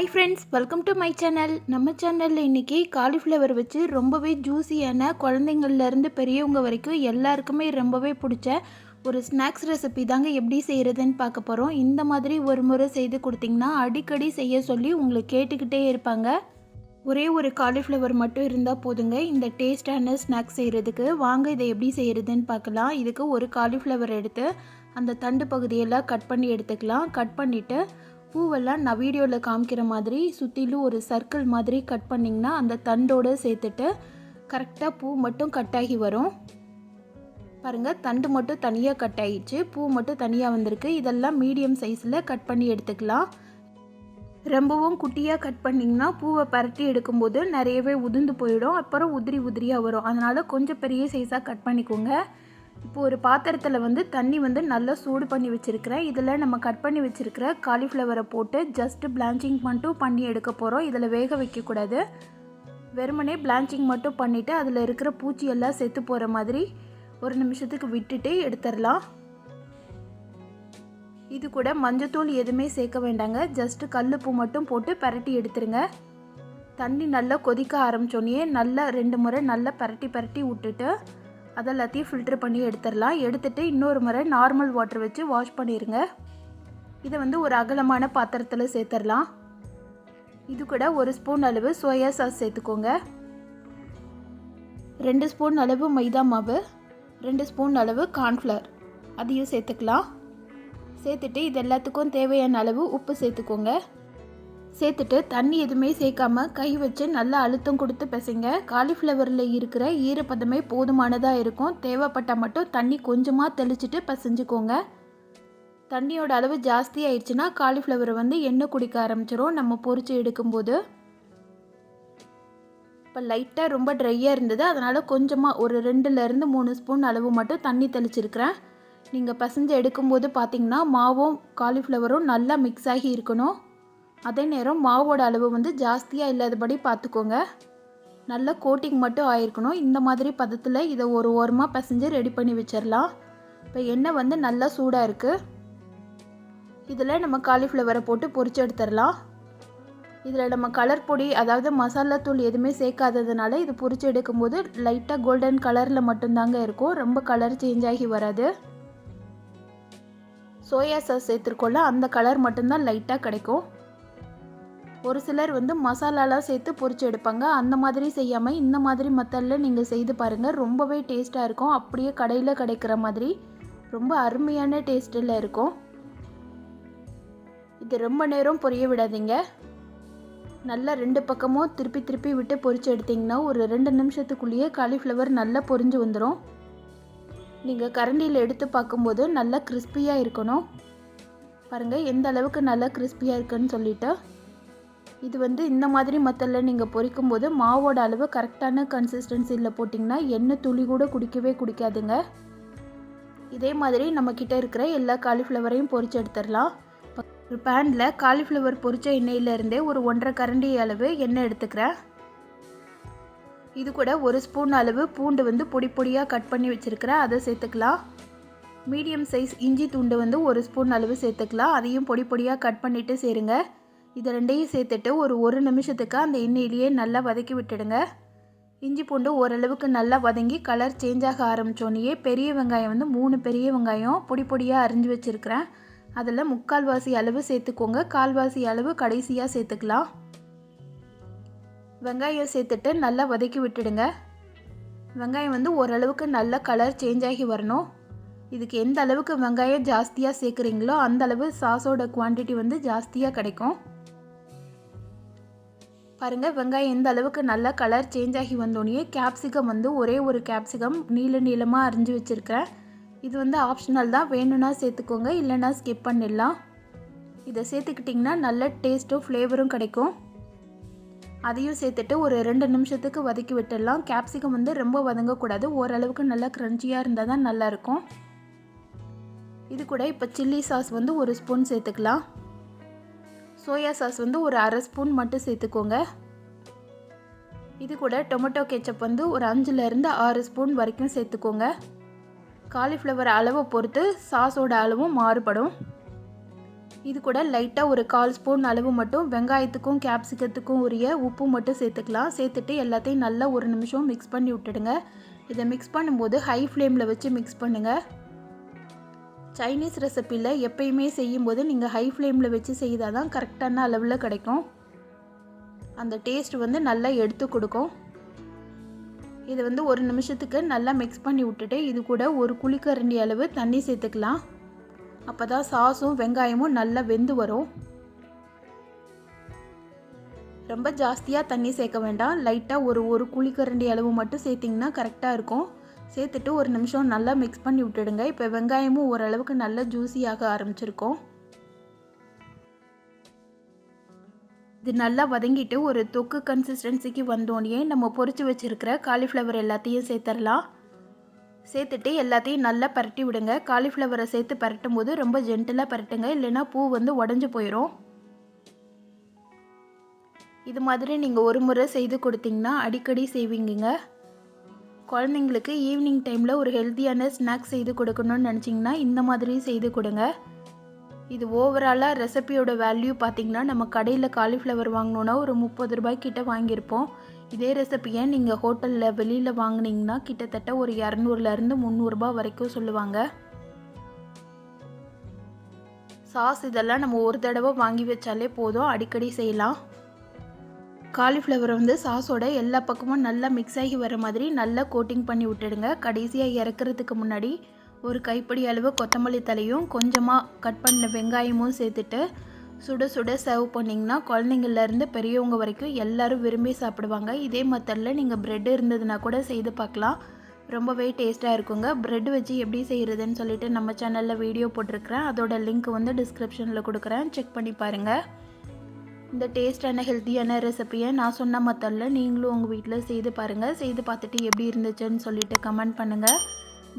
Hi friends, welcome to my channel. நம்ம சேனலில் இன்றைக்கி காலிஃப்ளவர் வச்சு ரொம்பவே ஜூஸியான குழந்தைங்கள்லேருந்து பெரியவங்க வரைக்கும் எல்லாருக்குமே ரொம்பவே பிடிச்ச ஒரு ஸ்நாக்ஸ் ரெசிபி தாங்க எப்படி செய்கிறதுன்னு பார்க்க போகிறோம். இந்த மாதிரி ஒரு முறை செய்து கொடுத்திங்கன்னா அடிக்கடி செய்ய சொல்லி உங்களை கேட்டுக்கிட்டே இருப்பாங்க. ஒரே ஒரு காலிஃப்ளவர் மட்டும் இருந்தால் போதுங்க இந்த டேஸ்டான ஸ்நாக்ஸ் செய்கிறதுக்கு. வாங்க இதை எப்படி செய்கிறதுன்னு பார்க்கலாம். இதுக்கு ஒரு காலிஃப்ளவர் எடுத்து அந்த தண்டு பகுதியெல்லாம் கட் பண்ணி எடுத்துக்கலாம். கட் பண்ணிவிட்டு பூவெல்லாம் நான் வீடியோவில் காமிக்கிற மாதிரி சுற்றிலும் ஒரு சர்க்கிள் மாதிரி கட் பண்ணிங்கன்னா அந்த தண்டோடு சேர்த்துட்டு கரெக்டாக பூ மட்டும் கட் ஆகி வரும். பாருங்கள், தண்டு மட்டும் தனியாக கட் ஆகிடுச்சு, பூ மட்டும் தனியாக வந்திருக்கு. இதெல்லாம் மீடியம் சைஸில் கட் பண்ணி எடுத்துக்கலாம். ரொம்பவும் குட்டியாக கட் பண்ணிங்கன்னா பூவை பரட்டி எடுக்கும்போது நிறையவே உதிர்ந்து போயிடும், அப்புறம் உதிரி உதிரியாக வரும். அதனால் கொஞ்சம் பெரிய சைஸாக கட் பண்ணிக்கோங்க. இப்போ ஒரு பாத்திரத்தில் தண்ணி நல்லா சூடு பண்ணி வச்சுருக்கிறேன். இதில் நம்ம கட் பண்ணி வச்சுருக்கிற காலிஃப்ளவரை போட்டு ஜஸ்ட்டு பிளான்ச்சிங் மட்டும் பண்ணி எடுக்க போகிறோம். இதில் வேக வைக்கக்கூடாது, வெறுமனே பிளான்ச்சிங் மட்டும் பண்ணிவிட்டு அதில் இருக்கிற பூச்சி எல்லாம் செத்து போகிற மாதிரி ஒரு நிமிஷத்துக்கு விட்டுட்டு எடுத்துடலாம். இது கூட மஞ்சத்தூள் எதுவுமே சேர்க்க வேண்டாங்க, ஜஸ்ட்டு கல்லுப்பு மட்டும் போட்டு பரட்டி எடுத்துருங்க. தண்ணி நல்லா கொதிக்க ஆரம்பித்தோடனே நல்லா 2 முறை நல்லா பரட்டி விட்டுட்டு அதெல்லாத்தையும் ஃபில்ட்ரு பண்ணி எடுத்துடலாம். எடுத்துகிட்டு இன்னொரு முறை நார்மல் வாட்டர் வச்சு வாஷ் பண்ணிடுங்க. இதை ஒரு அகலமான பாத்திரத்தில் சேர்த்துடலாம். இது கூட 1 ஸ்பூன் அளவு சோயா சாஸ் சேர்த்துக்கோங்க. 2 ஸ்பூன் அளவு மைதா மாவு, 2 ஸ்பூன் அளவு கார்ன்ஃப்ளவர் அதையும் சேர்த்துக்கலாம். சேர்த்துட்டு இது எல்லாத்துக்கும் தேவையான அளவு உப்பு சேர்த்துக்கோங்க. சேர்த்துட்டு தண்ணி எதுவுமே சேர்க்காமல் கை வச்சு நல்லா அழுத்தம் கொடுத்து பிசைங்க. காலிஃப்ளவரில் இருக்கிற ஈரப்பதமே போதுமானதாக இருக்கும். தேவைப்பட்டால் மட்டும் தண்ணி கொஞ்சமாக தெளிச்சிட்டு பிசைஞ்சுக்கோங்க. தண்ணியோட அளவு ஜாஸ்தி ஆயிடுச்சுன்னா காலிஃப்ளவரை எண்ணெய் குடிக்க ஆரம்பிச்சிடும் நம்ம பொரித்து எடுக்கும்போது. இப்போ லைட்டாக ரொம்ப ட்ரையாக இருந்தது, அதனால் கொஞ்சமாக ஒரு 2லேருந்து 3 ஸ்பூன் அளவு மட்டும் தண்ணி தெளிச்சிருக்கிறேன். நீங்கள் பிசைஞ்சு எடுக்கும்போது பார்த்திங்கன்னா மாவும் காலிஃப்ளவரும் நல்லா மிக்ஸ் ஆகி இருக்கணும். அதே நேரம் மாவோட அளவு ஜாஸ்தியாக இல்லாதபடி பார்த்துக்கோங்க. நல்ல கோட்டிங் மட்டும் ஆயிருக்கணும். இந்த மாதிரி பதத்தில் இதை ஒரு ஓரமாக பிசைஞ்சு ரெடி பண்ணி வச்சிடலாம். இப்போ எண்ணெய் நல்லா சூடாக இருக்குது. இதில் நம்ம காலிஃப்ளவரை போட்டு பொரிச்சு எடுத்துடலாம். இதில் நம்ம கலர் பொடி அதாவது மசாலா தூள் எதுவுமே சேர்க்காததுனால இது பொரிச்சு எடுக்கும்போது லைட்டாக கோல்டன் கலரில் மட்டும்தாங்க இருக்கும், ரொம்ப கலர் சேஞ்ச் ஆகி வராது. சோயா சாஸ் சேர்த்துருக்கோம்ல, அந்த கலர் மட்டும்தான் லைட்டாக கிடைக்கும். ஒரு சிலர் மசாலாலாம் சேர்த்து பொரிச்சு எடுப்பாங்க. அந்த மாதிரி செய்யாமல் இந்த மாதிரி மெத்தடில் நீங்கள் செய்து பாருங்கள், ரொம்பவே டேஸ்ட்டாக இருக்கும். அப்படியே கடையில் கிடைக்கிற மாதிரி ரொம்ப அருமையான டேஸ்ட்டில் இருக்கும். இது ரொம்ப நேரம் பொரிய விடாதீங்க. நல்லா 2 பக்கமும் திருப்பி விட்டு பொரிச்சு எடுத்திங்கன்னா ஒரு 2 நிமிஷத்துக்குள்ளேயே காலிஃப்ளவர் நல்லா பொரிஞ்சு வந்துடும். நீங்கள் கரண்டியில் எடுத்து பார்க்கும்போது நல்லா கிறிஸ்பியாக இருக்கணும். பாருங்கள் எந்த அளவுக்கு நல்லா கிறிஸ்பியாக இருக்குன்னு சொல்லிவிட்டு. இது இந்த மாதிரி மெத்தடில் நீங்கள் பொரிக்கும்போது மாவோட அளவு கரெக்டான கன்சிஸ்டன்சியில் போட்டிங்கன்னா எண்ணெய் துளி கூட குடிக்காதுங்க. இதே மாதிரி நம்மக்கிட்ட இருக்கிற எல்லா காலிஃப்ளவரையும் பொரிச்சு எடுத்துடலாம். ஒரு பேனில் காலிஃப்ளவர் பொரிச்ச எண்ணெயிலேருந்தே ஒரு 1.5 கரண்டி அளவு எண்ணெய் எடுத்துக்கிறேன். இது கூட 1 ஸ்பூன் அளவு பூண்டு பொடி பொடியாக கட் பண்ணி வச்சுருக்கிறேன், அதை சேர்த்துக்கலாம். மீடியம் சைஸ் இஞ்சி துண்டு 1 ஸ்பூன் அளவு சேர்த்துக்கலாம். அதையும் பொடி பொடியாக கட் பண்ணிவிட்டு சேருங்க. இதை 2ஐயும் சேர்த்துட்டு ஒரு நிமிஷத்துக்கு அந்த எண்ணெயிலேயே நல்லா வதக்கி விட்டுடுங்க. இஞ்சி பூண்டு ஓரளவுக்கு நல்லா வதங்கி கலர் சேஞ்ச் ஆக ஆரம்பித்தோடனே பெரிய வெங்காயம் 3 பெரிய வெங்காயம் பொடி பொடியாக அரிஞ்சு வச்சுருக்கிறேன். அதில் 3/4 அளவு சேர்த்துக்கோங்க. 1/4 அளவு கடைசியாக சேர்த்துக்கலாம். வெங்காயம் சேர்த்துட்டு நல்லா வதக்கி விட்டுடுங்க. வெங்காயம் ஓரளவுக்கு நல்ல கலர் சேஞ்ச் ஆகி வரணும். இதுக்கு எந்த அளவுக்கு வெங்காயம் ஜாஸ்தியாக சேர்க்குறீங்களோ அந்த அளவு சாஸோட குவான்டிட்டி ஜாஸ்தியாக கிடைக்கும். பாருங்கள், வெங்காயம் எந்த அளவுக்கு நல்லா கலர் சேஞ்ச் ஆகி வந்தோடனே கேப்சிகம் ஒரே ஒரு கேப்சிகம் நீளமாக அரிஞ்சு வச்சுருக்கிறேன். இது ஆப்ஷனல் தான், வேணும்னா சேர்த்துக்கோங்க, இல்லைனா ஸ்கிப் பண்ணிடலாம். இதை சேர்த்துக்கிட்டிங்கன்னா நல்ல டேஸ்ட்டும் ஃப்ளேவரும் கிடைக்கும். அதையும் சேர்த்துட்டு ஒரு 2 நிமிஷத்துக்கு வதக்கி விட்டுடலாம். கேப்சிகம் ரொம்ப வதங்கக்கூடாது, ஓரளவுக்கு நல்லா க்ரன்ச்சியாக இருந்தால் தான் நல்லாயிருக்கும். இது கூட இப்போ சில்லி சாஸ் 1 ஸ்பூன் சேர்த்துக்கலாம். சோயா சாஸ் ஒரு 1/2 ஸ்பூன் மட்டும் சேர்த்துக்கோங்க. இது கூட டொமேட்டோ கெச்சப் ஒரு 5லேருந்து 6 ஸ்பூன் வரைக்கும் சேர்த்துக்கோங்க. காலிஃப்ளவர் அளவை பொறுத்து சாஸோட அளவும் மாறுபடும். இது கூட லைட்டாக ஒரு 1/4 ஸ்பூன் அளவு மட்டும் வெங்காயத்துக்கும் கேப்சிகத்துக்கும் உரிய உப்பு மட்டும் சேர்த்துக்கலாம். சேர்த்துட்டு எல்லாத்தையும் நல்லா ஒரு நிமிஷம் மிக்ஸ் பண்ணி விட்டுடுங்க. இதை மிக்ஸ் பண்ணும்போது ஹை ஃப்ளேமில் வச்சு மிக்ஸ் பண்ணுங்கள். சைனீஸ் ரெசிப்பியில் எப்பயுமே செய்யும்போது நீங்கள் ஹை ஃப்ளேமில் வச்சு செய்தால் தான் கரெக்டான அளவில் கிடைக்கும். அந்த டேஸ்ட் நல்லா எடுத்து கொடுக்கும். இதை ஒரு நிமிஷத்துக்கு நல்லா மிக்ஸ் பண்ணி விட்டுட்டு இது கூட ஒரு குழிக்கரண்டி அளவு தண்ணி சேர்த்துக்கலாம். அப்போ தான் சாஸும் வெங்காயமும் நல்லா வெந்து வரும். ரொம்ப ஜாஸ்தியாக தண்ணி சேர்க்க வேண்டாம். லைட்டாக ஒரு குழிக்கரண்டி அளவு மட்டும் சேர்த்திங்கன்னா கரெக்டாக இருக்கும். சேர்த்துட்டு ஒரு நிமிஷம் நல்லா மிக்ஸ் பண்ணி விட்டுடுங்க. இப்போ வெங்காயமும் ஓரளவுக்கு நல்லா ஜூஸியாக ஆரம்பிச்சிருக்கோம். இது நல்லா வதங்கிட்டு ஒரு தொக்கு கன்சிஸ்டன்சிக்கு வந்தோடனே நம்ம பொரிச்சு வச்சுருக்கிற காலிஃப்ளவர் எல்லாத்தையும் சேர்த்துடலாம். சேர்த்துட்டு எல்லாத்தையும் நல்லா பரட்டி விடுங்க. காலிஃப்ளவரை சேர்த்து பரட்டும் போது ரொம்ப ஜென்டிலாக பரட்டுங்க, இல்லைன்னா பூ உடஞ்சி போயிடும். இது மாதிரி நீங்கள் ஒரு முறை செய்து கொடுத்தீங்கன்னா அடிக்கடி செய்வீங்க. குழந்தைங்களுக்கு ஈவினிங் டைமில் ஒரு ஹெல்த்தியான ஸ்நாக்ஸ் செய்து கொடுக்கணும்னு நினச்சிங்கன்னா இந்த மாதிரி செய்து கொடுங்க. இது ஓவராலாக ரெசிபியோட வேல்யூ பார்த்திங்கன்னா நம்ம கடையில் காலிஃப்ளவர் வாங்கினோன்னா ஒரு 30 ரூபாய் கிட்ட வாங்கியிருப்போம். இதே ரெசிபியை நீங்கள் ஹோட்டலில் வெளியில் வாங்கினீங்கன்னா கிட்டத்தட்ட ஒரு 200லேருந்து 300 ரூபாய் வரைக்கும் சொல்லுவாங்க. சாஸ் இதெல்லாம் நம்ம ஒரு தடவை வாங்கி வச்சாலே போதும், அடிக்கடி செய்யலாம். காலிஃப்ளவர் சாஸோட எல்லா பக்கமும் நல்லா மிக்ஸ் ஆகி வர மாதிரி நல்லா கோட்டிங் பண்ணி விட்டுடுங்க. கடைசியாக இறக்குறதுக்கு முன்னாடி ஒரு கைப்பிடி அளவு கொத்தமல்லி தலையும் கொஞ்சமாக கட் பண்ண வெங்காயமும் சேர்த்துட்டு சுட சுட சர்வ் பண்ணிங்கன்னா குழந்தைங்கள்லேருந்து பெரியவங்க வரைக்கும் எல்லோரும் விரும்பி சாப்பிடுவாங்க. இதே மெத்தடில் நீங்கள் ப்ரெட் இருந்ததுன்னா கூட செய்து பார்க்கலாம், ரொம்பவே டேஸ்ட்டாக இருக்குங்க. ப்ரெட் வச்சு எப்படி செய்கிறதுன்னு சொல்லிட்டு நம்ம சேனலில் வீடியோ போட்டிருக்கிறேன். அதோட லிங்க் டிஸ்கிரிப்ஷனில் கொடுக்குறேன், செக் பண்ணி பாருங்கள். இந்த டேஸ்டான ஹெல்த்தியான ரெசிப்பியை நான் சொன்ன மெத்தடில் நீங்களும் உங்கள் வீட்டில் செய்து பாருங்கள். செய்து பார்த்துட்டு எப்படி இருந்துச்சுன்னு சொல்லிட்டு கமெண்ட் பண்ணுங்கள்.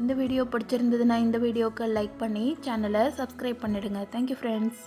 இந்த வீடியோ பிடிச்சிருந்ததுன்னா இந்த வீடியோக்கு லைக் பண்ணி சேனலை சப்ஸ்கிரைப் பண்ணிவிடுங்க. Thank you friends.